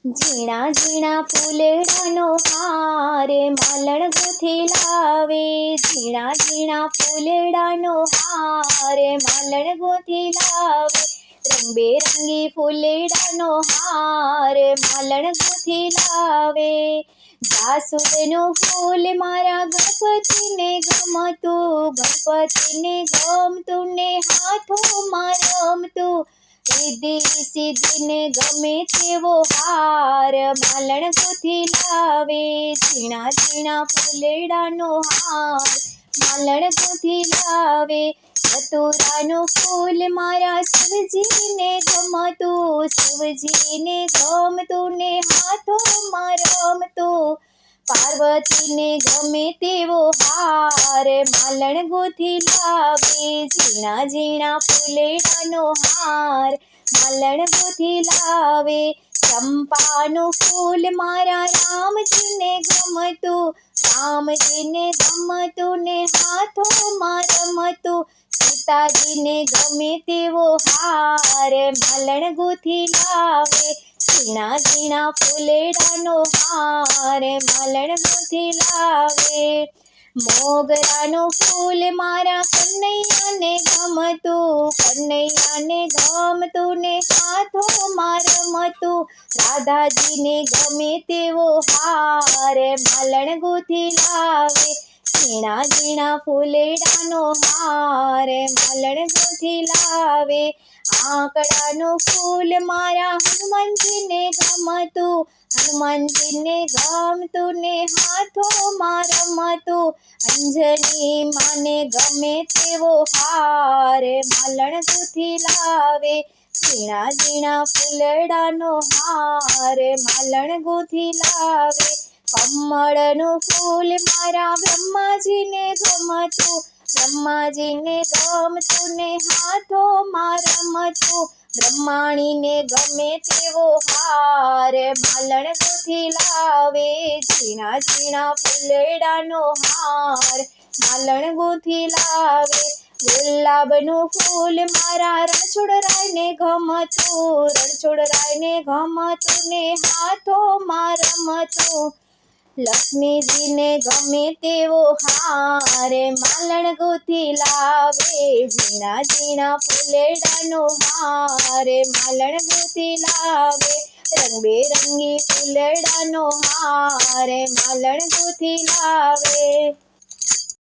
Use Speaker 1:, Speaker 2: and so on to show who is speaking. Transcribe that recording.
Speaker 1: ઝીણા ઝીણા ફૂલડાનો હાર માલણ ગૂંથી લાવે, ઝીણા ઝીણા ફૂલડાનો હાર માલણ ગૂંથી લાવે, રંગબેરંગી ફૂલડાનો હાર માલણ ગૂંથી લાવે. જાસૂદનું ફૂલ મારા ગણપતિને ગમતું, ગણપતિને ગમતું ને હાથોમાં રમતું, રિદ્ધિ સિદ્ધિને ગમે તેવો હાર માલણ ગૂંથી લાવે, ઝીણા ઝીણા ફૂલડાનો હાર માલણ ગૂંથી લાવે. ધતુરાનું ફૂલ મારા શિવજીને ગમતું, શિવજીને ગમતું ને હાથોમાં રમતું, પાર્વતીને ગમે તેવો હાર માલણ ગૂંથી લાવે, ઝીણા ઝીણા ફૂલડાનો હાર માલણ ગૂંથી લાવે. ચંપાનું ફૂલ મારા રામજીને ગમતું, રામજીને ગમતું ને હાથોમાં રમતું, સીતાજીને ગમે તેવો હાર માલણ ગૂંથી લાવે, ઝીણા ઝીણા ફૂલડાનો હાર માલણ ગૂંથી લાવે. મોગરાનું ફૂલ મારા કનૈયાને ગમતું, કનૈયાને ગમતું ને હાથોમાં રમતું, રાધાજીને ગમે તેવો હાર માલણ ગૂંથી લાવે, ઝીણા ઝીણા ફૂલડાનો હાર માલણ ગૂંથી લાવે. આંકડાનું ફૂલ મારા હનુમાનજીને ગમતું, હનુમાનજીને ગમતું ને હાથોમાં રમતું, અંજની માને ગમે તેવો હાર માલણ ગૂંથી લાવે, ઝીણા ઝીણા ફૂલડાનો હાર માલણ ગૂંથી લાવે. કમળનું ફૂલ મારા બ્રહ્માજીને ગમતું, બ્રહ્માજીને ગમતું ને હાથોમાં રમતું, બ્રહ્માણીને ગમે તેવો હાર માલણ ગૂંથી લાવે, ઝીણા ઝીણા ફૂલડાનો હાર માલણ ગૂંથી લાવે. ગુલાબનું ફૂલ મારા રણછોડરાયને ગમતું, રણછોડરાયને ગમતું ને હાથોમાં રમતું, લક્ષ્મીજીને ગમે તેવો હાર માલણ ગૂંથી લાવે, ઝીણા ઝીણા ફૂલડાનો હાર માલણ ગૂંથી લાવે, રંગબેરંગી ફૂલડાનો હાર માલણ ગૂંથી લાવે.